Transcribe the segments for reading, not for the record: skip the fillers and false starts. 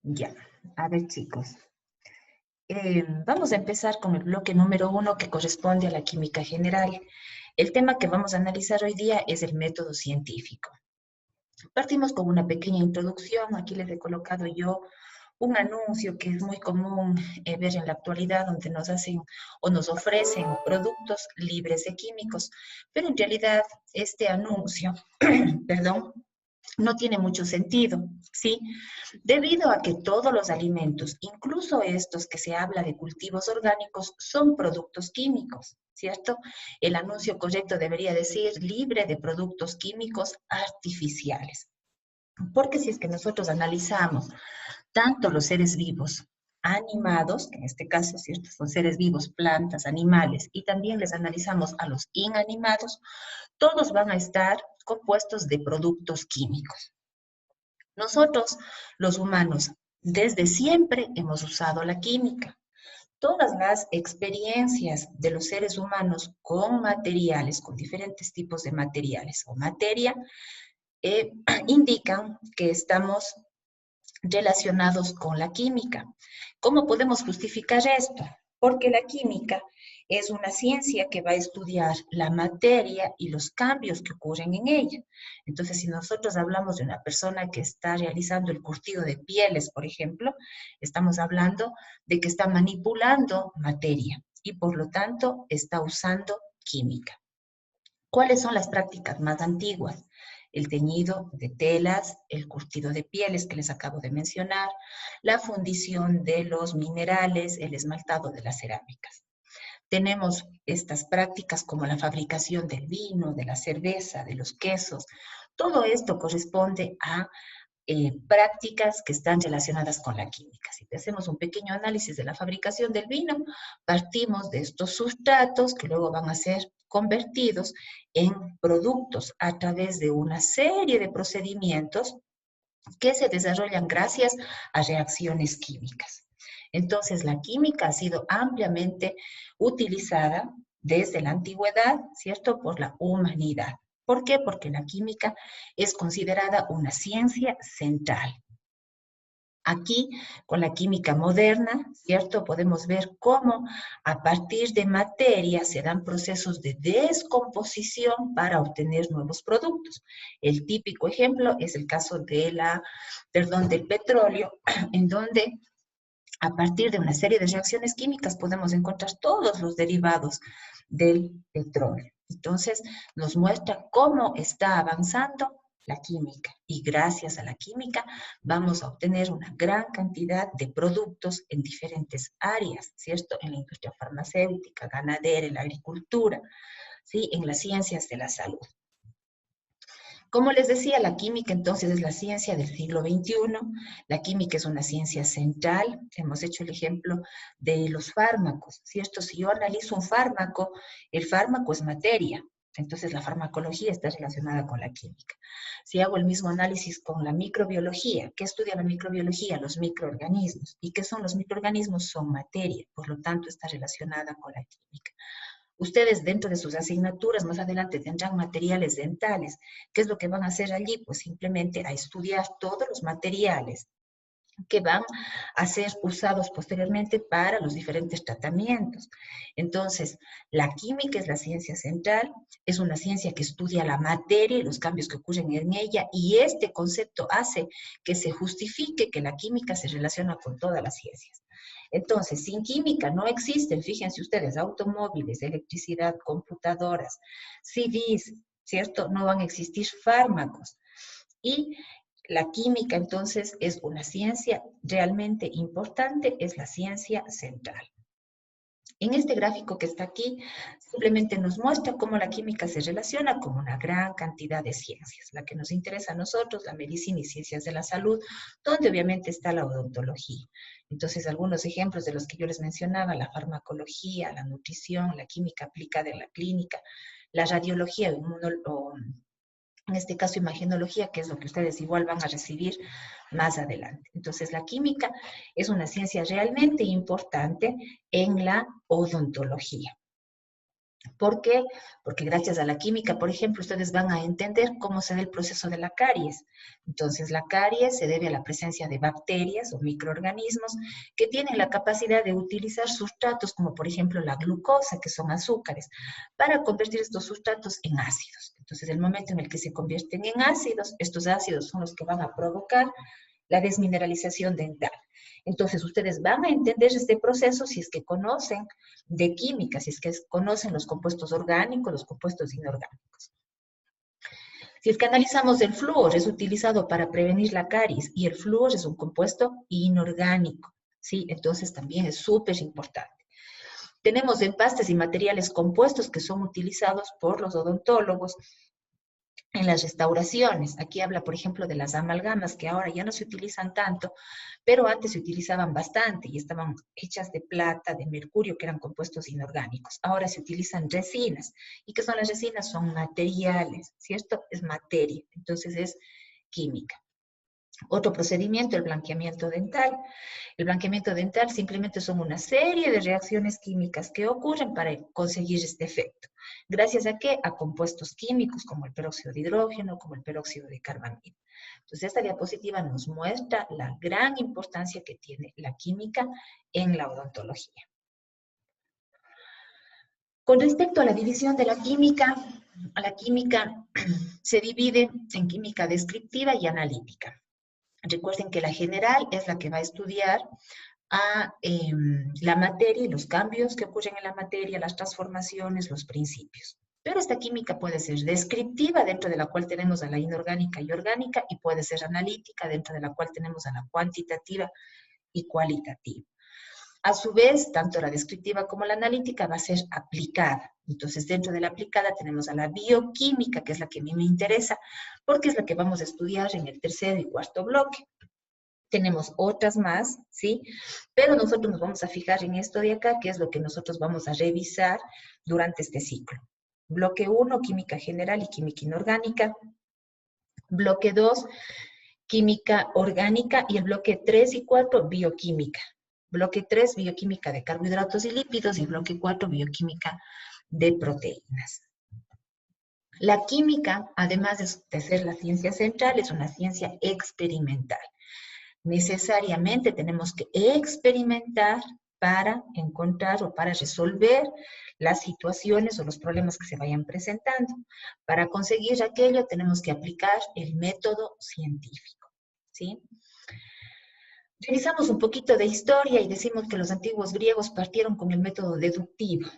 Ya, a ver chicos, vamos a empezar con el bloque número 1 que corresponde a la química general. El tema que vamos a analizar hoy día es el método científico. Partimos con una pequeña introducción. Aquí les he colocado yo un anuncio que es muy común ver en la actualidad, donde nos hacen o nos ofrecen productos libres de químicos, pero en realidad este anuncio, perdón, no tiene mucho sentido, ¿sí? Debido a que todos los alimentos, incluso estos que se habla de cultivos orgánicos, son productos químicos, ¿cierto? El anuncio correcto debería decir libre de productos químicos artificiales. Porque si es que nosotros analizamos tanto los seres vivos animados, que en este caso, ¿cierto? Son seres vivos, plantas, animales, y también les analizamos a los inanimados, todos van a estar compuestos de productos químicos. Nosotros, los humanos, desde siempre hemos usado la química. Todas las experiencias de los seres humanos con materiales, con diferentes tipos de materiales o materia, indican que estamos relacionados con la química. ¿Cómo podemos justificar esto? Porque la química es una ciencia que va a estudiar la materia y los cambios que ocurren en ella. Entonces, si nosotros hablamos de una persona que está realizando el curtido de pieles, por ejemplo, estamos hablando de que está manipulando materia y por lo tanto está usando química. ¿Cuáles son las prácticas más antiguas? El teñido de telas, el curtido de pieles que les acabo de mencionar, la fundición de los minerales, el esmaltado de las cerámicas. Tenemos estas prácticas como la fabricación del vino, de la cerveza, de los quesos. Todo esto corresponde a prácticas que están relacionadas con la química. Si hacemos un pequeño análisis de la fabricación del vino, partimos de estos sustratos que luego van a ser convertidos en productos a través de una serie de procedimientos que se desarrollan gracias a reacciones químicas. Entonces, la química ha sido ampliamente utilizada desde la antigüedad, ¿cierto?, por la humanidad. ¿Por qué? Porque la química es considerada una ciencia central. Aquí, con la química moderna, ¿cierto? Podemos ver cómo a partir de materia se dan procesos de descomposición para obtener nuevos productos. El típico ejemplo es el caso del petróleo, en donde a partir de una serie de reacciones químicas podemos encontrar todos los derivados del petróleo. Entonces, nos muestra cómo está avanzando la química y gracias a la química vamos a obtener una gran cantidad de productos en diferentes áreas, ¿cierto? En la industria farmacéutica, ganadera, en la agricultura, ¿sí? En las ciencias de la salud. Como les decía, la química entonces es la ciencia del siglo XXI. La química es una ciencia central. Hemos hecho el ejemplo de los fármacos, ¿cierto? Si yo analizo un fármaco, el fármaco es materia. Entonces la farmacología está relacionada con la química. Si hago el mismo análisis con la microbiología, ¿qué estudia la microbiología? Los microorganismos. ¿Y qué son los microorganismos? Son materia, por lo tanto está relacionada con la química. Ustedes dentro de sus asignaturas más adelante tendrán materiales dentales. ¿Qué es lo que van a hacer allí? Pues simplemente a estudiar todos los materiales que van a ser usados posteriormente para los diferentes tratamientos. Entonces, la química es la ciencia central, es una ciencia que estudia la materia y los cambios que ocurren en ella, y este concepto hace que se justifique que la química se relaciona con todas las ciencias. Entonces, sin química no existen, fíjense ustedes, automóviles, electricidad, computadoras, CDs, ¿cierto? No van a existir fármacos. Y la química, entonces, es una ciencia realmente importante, es la ciencia central. En este gráfico que está aquí, simplemente nos muestra cómo la química se relaciona con una gran cantidad de ciencias. La que nos interesa a nosotros, la medicina y ciencias de la salud, donde obviamente está la odontología. Entonces, algunos ejemplos de los que yo les mencionaba, la farmacología, la nutrición, la química aplicada en la clínica, la radiología, en este caso imagenología, que es lo que ustedes igual van a recibir más adelante. Entonces, la química es una ciencia realmente importante en la odontología. ¿Por qué? Porque gracias a la química, por ejemplo, ustedes van a entender cómo se da el proceso de la caries. Entonces, la caries se debe a la presencia de bacterias o microorganismos que tienen la capacidad de utilizar sustratos como, por ejemplo, la glucosa, que son azúcares, para convertir estos sustratos en ácidos. Entonces, el momento en el que se convierten en ácidos, estos ácidos son los que van a provocar la desmineralización dental. Entonces, ustedes van a entender este proceso si es que conocen de química, si es que conocen los compuestos orgánicos, los compuestos inorgánicos. Si es que analizamos el flúor, es utilizado para prevenir la caries y el flúor es un compuesto inorgánico, ¿sí? Entonces también es súper importante. Tenemos empastes y materiales compuestos que son utilizados por los odontólogos en las restauraciones. Aquí habla, por ejemplo, de las amalgamas, que ahora ya no se utilizan tanto, pero antes se utilizaban bastante y estaban hechas de plata, de mercurio, que eran compuestos inorgánicos. Ahora se utilizan resinas. ¿Y qué son las resinas? Son materiales, ¿cierto? Es materia, entonces es química. Otro procedimiento, el blanqueamiento dental. El blanqueamiento dental simplemente son una serie de reacciones químicas que ocurren para conseguir este efecto. ¿Gracias a qué? A compuestos químicos como el peróxido de hidrógeno, como el peróxido de carbamida. Entonces, esta diapositiva nos muestra la gran importancia que tiene la química en la odontología. Con respecto a la división de la química se divide en química descriptiva y analítica. Recuerden que la general es la que va a estudiar a la materia y los cambios que ocurren en la materia, las transformaciones, los principios. Pero esta química puede ser descriptiva, dentro de la cual tenemos a la inorgánica y orgánica, y puede ser analítica, dentro de la cual tenemos a la cuantitativa y cualitativa. A su vez, tanto la descriptiva como la analítica va a ser aplicada. Entonces, dentro de la aplicada tenemos a la bioquímica, que es la que a mí me interesa, porque es la que vamos a estudiar en el tercer y cuarto bloque. Tenemos otras más, ¿sí? Pero nosotros nos vamos a fijar en esto de acá, que es lo que nosotros vamos a revisar durante este ciclo. Bloque 1, química general y química inorgánica. Bloque 2, química orgánica. Y el bloque 3 y 4, bioquímica. Bloque 3, bioquímica de carbohidratos y lípidos. Y bloque 4, bioquímica de proteínas. La química, además de ser la ciencia central, es una ciencia experimental. Necesariamente tenemos que experimentar para encontrar o para resolver las situaciones o los problemas que se vayan presentando. Para conseguir aquello tenemos que aplicar el método científico, ¿sí? Revisamos un poquito de historia y decimos que los antiguos griegos partieron con el método deductivo.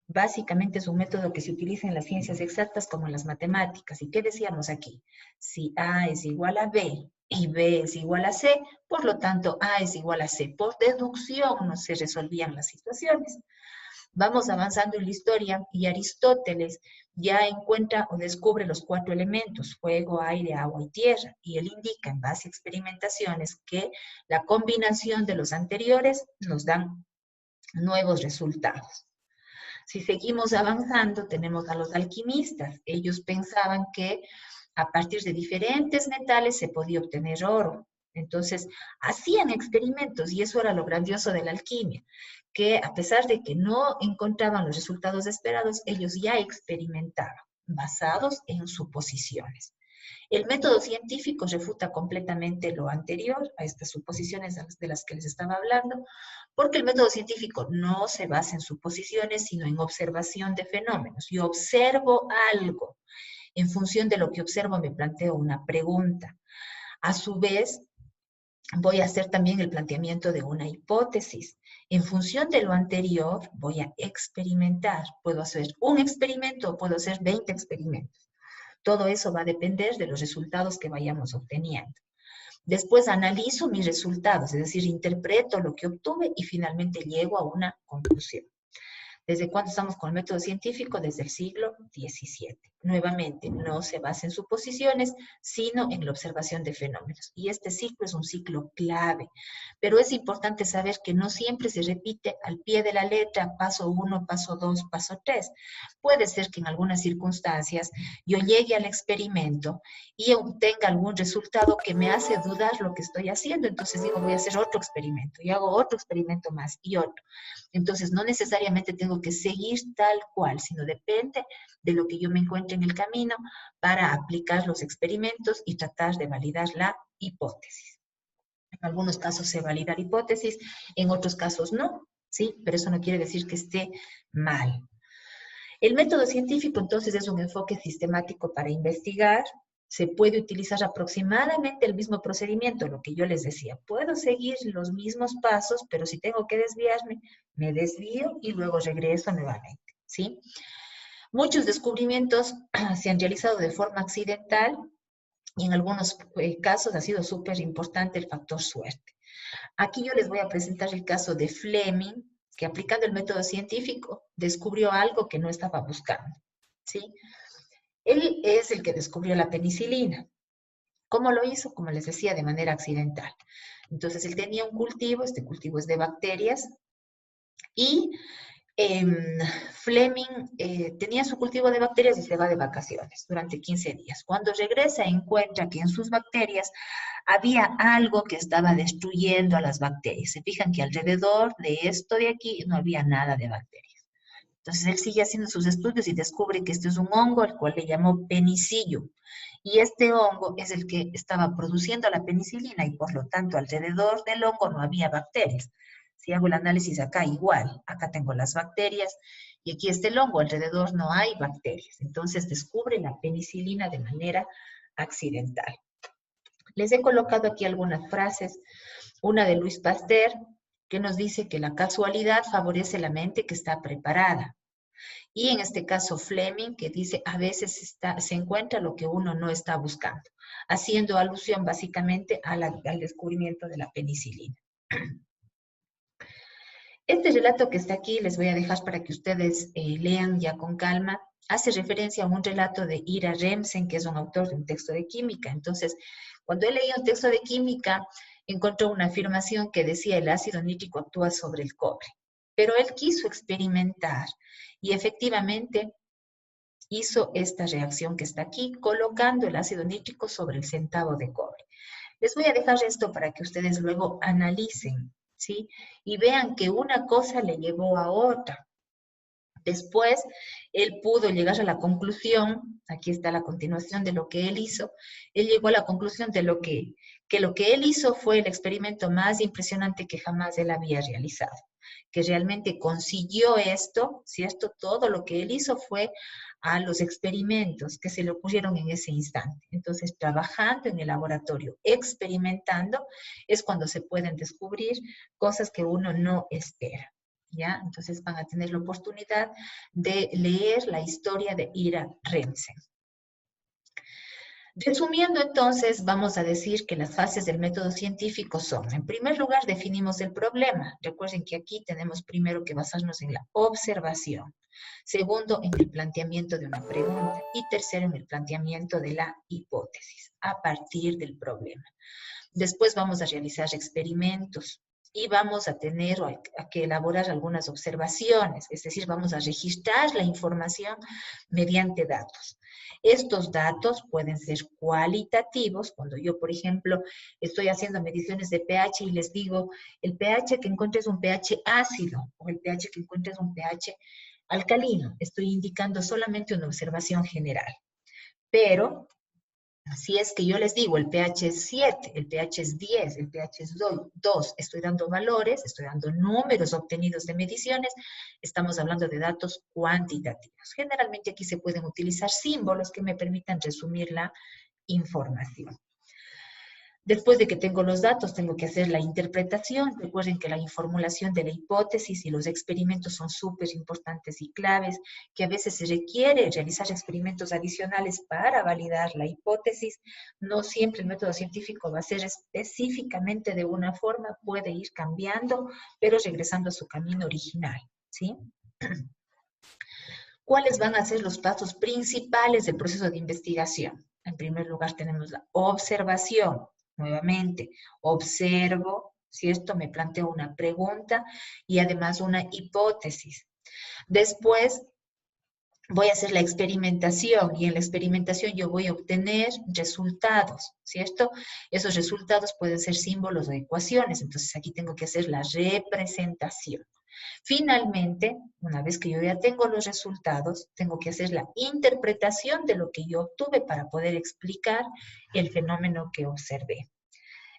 Básicamente es un método que se utiliza en las ciencias exactas como en las matemáticas. ¿Y qué decíamos aquí? Si A es igual a B y B es igual a C, por lo tanto A es igual a C. Por deducción no se resolvían las situaciones. Vamos avanzando en la historia y Aristóteles ya encuentra o descubre los 4 elementos, fuego, aire, agua y tierra, y él indica en base a experimentaciones que la combinación de los anteriores nos dan nuevos resultados. Si seguimos avanzando, tenemos a los alquimistas. Ellos pensaban que a partir de diferentes metales se podía obtener oro. Entonces, hacían experimentos y eso era lo grandioso de la alquimia, que a pesar de que no encontraban los resultados esperados, ellos ya experimentaban, basados en suposiciones. El método científico refuta completamente lo anterior a estas suposiciones de las que les estaba hablando, porque el método científico no se basa en suposiciones, sino en observación de fenómenos. Yo observo algo. En función de lo que observo me planteo una pregunta. A su vez, voy a hacer también el planteamiento de una hipótesis. En función de lo anterior, voy a experimentar. Puedo hacer un experimento o puedo hacer 20 experimentos. Todo eso va a depender de los resultados que vayamos obteniendo. Después analizo mis resultados, es decir, interpreto lo que obtuve y finalmente llego a una conclusión. ¿Desde cuándo estamos con el método científico? Desde el siglo XVII. Nuevamente, no se basa en suposiciones, sino en la observación de fenómenos. Y este ciclo es un ciclo clave, pero es importante saber que no siempre se repite al pie de la letra, paso 1, paso 2, paso 3. Puede ser que en algunas circunstancias yo llegue al experimento y obtenga algún resultado que me hace dudar lo que estoy haciendo. Entonces digo, voy a hacer otro experimento y hago otro experimento más y otro. Entonces, no necesariamente tengo que seguir tal cual, sino depende de lo que yo me encuentre en el camino para aplicar los experimentos y tratar de validar la hipótesis. En algunos casos se valida la hipótesis, en otros casos no, ¿sí? Pero eso no quiere decir que esté mal. El método científico, entonces, es un enfoque sistemático para investigar. Se puede utilizar aproximadamente el mismo procedimiento, lo que yo les decía. Puedo seguir los mismos pasos, pero si tengo que desviarme, me desvío y luego regreso nuevamente, ¿sí? Muchos descubrimientos se han realizado de forma accidental y en algunos casos ha sido súper importante el factor suerte. Aquí yo les voy a presentar el caso de Fleming, que aplicando el método científico descubrió algo que no estaba buscando, ¿sí? Él es el que descubrió la penicilina. ¿Cómo lo hizo? Como les decía, de manera accidental. Entonces, él tenía un cultivo, este cultivo es de bacterias, y Fleming tenía su cultivo de bacterias y se va de vacaciones durante 15 días. Cuando regresa, encuentra que en sus bacterias había algo que estaba destruyendo a las bacterias. Se fijan que alrededor de esto de aquí no había nada de bacterias. Entonces él sigue haciendo sus estudios y descubre que este es un hongo al cual le llamó penicillium. Y este hongo es el que estaba produciendo la penicilina y por lo tanto alrededor del hongo no había bacterias. Si hago el análisis acá, igual, acá tengo las bacterias y aquí está el hongo, alrededor no hay bacterias. Entonces descubre la penicilina de manera accidental. Les he colocado aquí algunas frases, una de Louis Pasteur, que nos dice que la casualidad favorece la mente que está preparada. Y en este caso Fleming, que dice, a veces se encuentra lo que uno no está buscando, haciendo alusión básicamente al descubrimiento de la penicilina. Este relato que está aquí, les voy a dejar para que ustedes lean ya con calma, hace referencia a un relato de Ira Remsen, que es un autor de un texto de química. Entonces, cuando él leía un texto de química, encontró una afirmación que decía el ácido nítrico actúa sobre el cobre. Pero él quiso experimentar y efectivamente hizo esta reacción que está aquí, colocando el ácido nítrico sobre el centavo de cobre. Les voy a dejar esto para que ustedes luego analicen, ¿sí? Y vean que una cosa le llevó a otra. Después, él pudo llegar a la conclusión, aquí está la continuación de lo que él hizo, él llegó a la conclusión de lo que él hizo fue el experimento más impresionante que jamás él había realizado, que realmente consiguió esto, ¿cierto? Todo lo que él hizo fue a los experimentos que se le ocurrieron en ese instante. Entonces, trabajando en el laboratorio, experimentando, es cuando se pueden descubrir cosas que uno no espera. ¿Ya? Entonces van a tener la oportunidad de leer la historia de Ira Remsen. Resumiendo entonces, vamos a decir que las fases del método científico son, en primer lugar, definimos el problema. Recuerden que aquí tenemos primero que basarnos en la observación. Segundo, en el planteamiento de una pregunta. Y tercero, en el planteamiento de la hipótesis, a partir del problema. Después vamos a realizar experimentos y vamos a tener que elaborar algunas observaciones, es decir, vamos a registrar la información mediante datos. Estos datos pueden ser cualitativos, cuando yo, por ejemplo, estoy haciendo mediciones de pH y les digo, el pH que encuentres es un pH ácido o el pH que encuentres es un pH alcalino. Estoy indicando solamente una observación general. Pero si es que yo les digo el pH es 7, el pH es 10, el pH es 2, estoy dando valores, estoy dando números obtenidos de mediciones, estamos hablando de datos cuantitativos. Generalmente aquí se pueden utilizar símbolos que me permitan resumir la información. Después de que tengo los datos, tengo que hacer la interpretación. Recuerden que la formulación de la hipótesis y los experimentos son súper importantes y claves, que a veces se requiere realizar experimentos adicionales para validar la hipótesis. No siempre el método científico va a ser específicamente de una forma, puede ir cambiando, pero regresando a su camino original, ¿sí? ¿Cuáles van a ser los pasos principales del proceso de investigación? En primer lugar tenemos la observación. Nuevamente, observo, ¿cierto? Me planteo una pregunta y además una hipótesis. Después voy a hacer la experimentación y en la experimentación yo voy a obtener resultados, ¿cierto? Esos resultados pueden ser símbolos o ecuaciones, entonces aquí tengo que hacer la representación. Finalmente, una vez que yo ya tengo los resultados, tengo que hacer la interpretación de lo que yo obtuve para poder explicar el fenómeno que observé.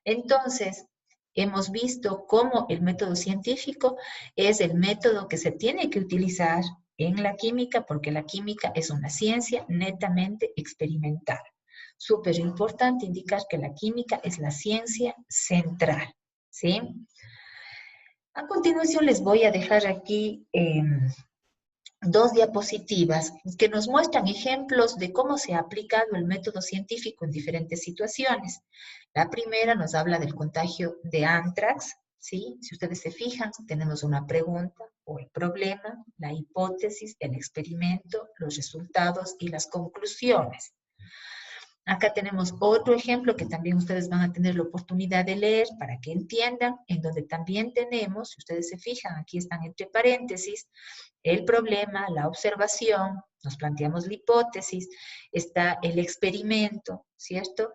Entonces, hemos visto cómo el método científico es el método que se tiene que utilizar en la química, porque la química es una ciencia netamente experimental. Súper importante indicar que la química es la ciencia central, ¿sí? A continuación les voy a dejar aquí dos diapositivas que nos muestran ejemplos de cómo se ha aplicado el método científico en diferentes situaciones. La primera nos habla del contagio de anthrax, ¿sí? Si ustedes se fijan, tenemos una pregunta o el problema, la hipótesis, el experimento, los resultados y las conclusiones. Acá tenemos otro ejemplo que también ustedes van a tener la oportunidad de leer para que entiendan, en donde también tenemos, si ustedes se fijan, aquí están entre paréntesis, el problema, la observación, nos planteamos la hipótesis, está el experimento, ¿cierto?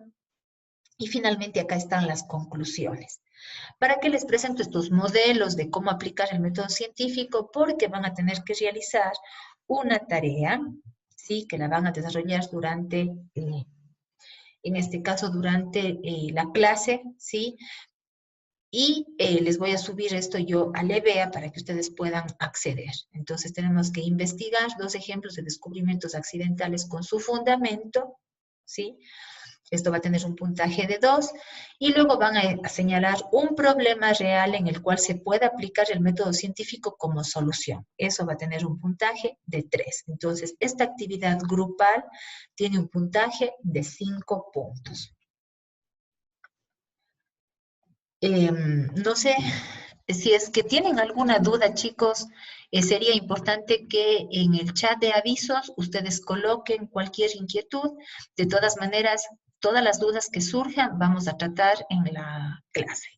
Y finalmente acá están las conclusiones. ¿Para qué les presento estos modelos de cómo aplicar el método científico? Porque van a tener que realizar una tarea, ¿sí? Que la van a desarrollar durante en este caso durante la clase, ¿sí? Y les voy a subir esto yo al EBEA para que ustedes puedan acceder. Entonces tenemos que investigar dos ejemplos de descubrimientos accidentales con su fundamento, ¿sí? Esto va a tener un puntaje de 2 y luego van a señalar un problema real en el cual se puede aplicar el método científico como solución. Eso va a tener un puntaje de 3. Entonces, esta actividad grupal tiene un puntaje de 5 puntos. No sé si es que tienen alguna duda, chicos, sería importante que en el chat de avisos ustedes coloquen cualquier inquietud. De todas maneras, todas las dudas que surjan vamos a tratar en la clase.